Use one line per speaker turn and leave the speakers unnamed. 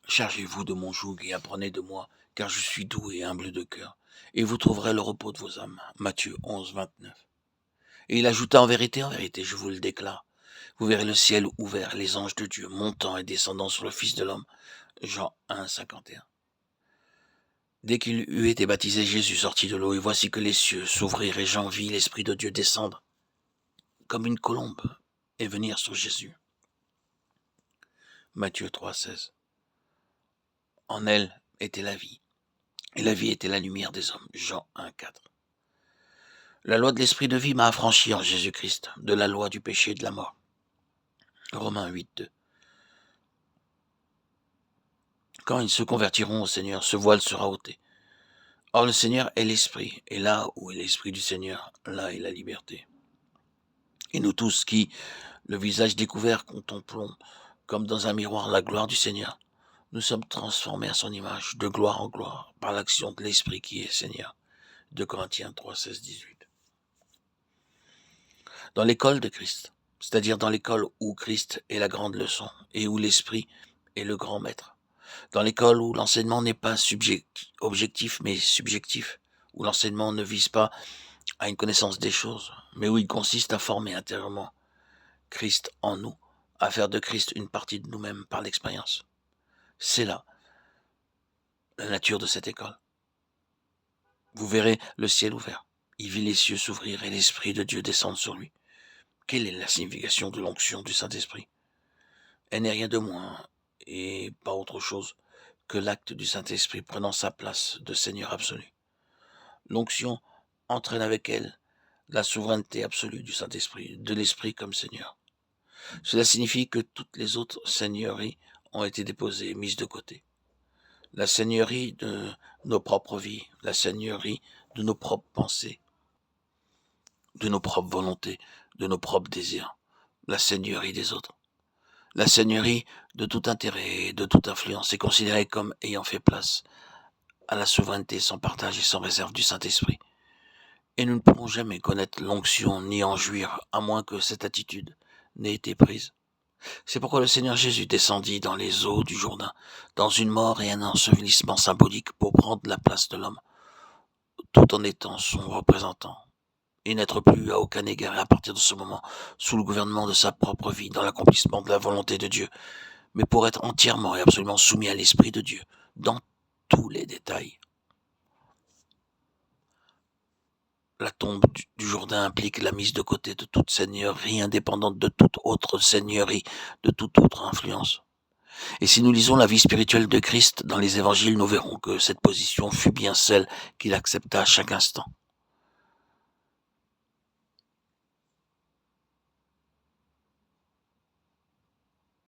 Chargez-vous de mon joug et apprenez de moi, car je suis doux et humble de cœur, et vous trouverez le repos de vos âmes. Matthieu 11, 29. Et il ajouta, en vérité, je vous le déclare, vous verrez le ciel ouvert, les anges de Dieu montant et descendant sur le Fils de l'homme. Jean 1, 51. Dès qu'il eut été baptisé, Jésus sortit de l'eau, et voici que les cieux s'ouvrirent, et Jean vit l'Esprit de Dieu descendre comme une colombe et venir sur Jésus. Matthieu 3, 16. En elle était la vie, et la vie était la lumière des hommes. Jean 1, 4. La loi de l'Esprit de vie m'a affranchi en Jésus-Christ de la loi du péché et de la mort. Romains 8, 2. Quand ils se convertiront au Seigneur, ce voile sera ôté. Or le Seigneur est l'Esprit, et là où est l'Esprit du Seigneur, là est la liberté. Et nous tous qui, le visage découvert, contemplons comme dans un miroir la gloire du Seigneur, nous sommes transformés à son image, de gloire en gloire, par l'action de l'Esprit qui est Seigneur. 2 Corinthiens 3, 16, 18. Dans l'école de Christ, c'est-à-dire dans l'école où Christ est la grande leçon et où l'Esprit est le grand maître. Dans l'école où l'enseignement n'est pas objectif mais subjectif, où l'enseignement ne vise pas à une connaissance des choses, mais où il consiste à former intérieurement Christ en nous, à faire de Christ une partie de nous-mêmes par l'expérience. C'est là la nature de cette école. Vous verrez le ciel ouvert. Il vit les cieux s'ouvrir et l'Esprit de Dieu descendre sur lui. Quelle est la signification de l'onction du Saint-Esprit? Elle n'est rien de moins et pas autre chose que l'acte du Saint-Esprit prenant sa place de Seigneur absolu. L'onction entraîne avec elle la souveraineté absolue du Saint-Esprit, de l'Esprit comme Seigneur. Cela signifie que toutes les autres seigneuries ont été déposées, mises de côté. La seigneurie de nos propres vies, la seigneurie de nos propres pensées, de nos propres volontés, de nos propres désirs, la seigneurie des autres. La seigneurie de tout intérêt et de toute influence est considérée comme ayant fait place à la souveraineté sans partage et sans réserve du Saint-Esprit. Et nous ne pourrons jamais connaître l'onction ni en jouir, à moins que cette attitude n'ait été prise. C'est pourquoi le Seigneur Jésus descendit dans les eaux du Jourdain, dans une mort et un ensevelissement symbolique pour prendre la place de l'homme, tout en étant son représentant, et n'être plus à aucun égard à partir de ce moment sous le gouvernement de sa propre vie, dans l'accomplissement de la volonté de Dieu, mais pour être entièrement et absolument soumis à l'Esprit de Dieu, dans tous les détails. La tombe du Jourdain implique la mise de côté de toute seigneurie indépendante de toute autre seigneurie, de toute autre influence. Et si nous lisons la vie spirituelle de Christ dans les évangiles, nous verrons que cette position fut bien celle qu'il accepta à chaque instant.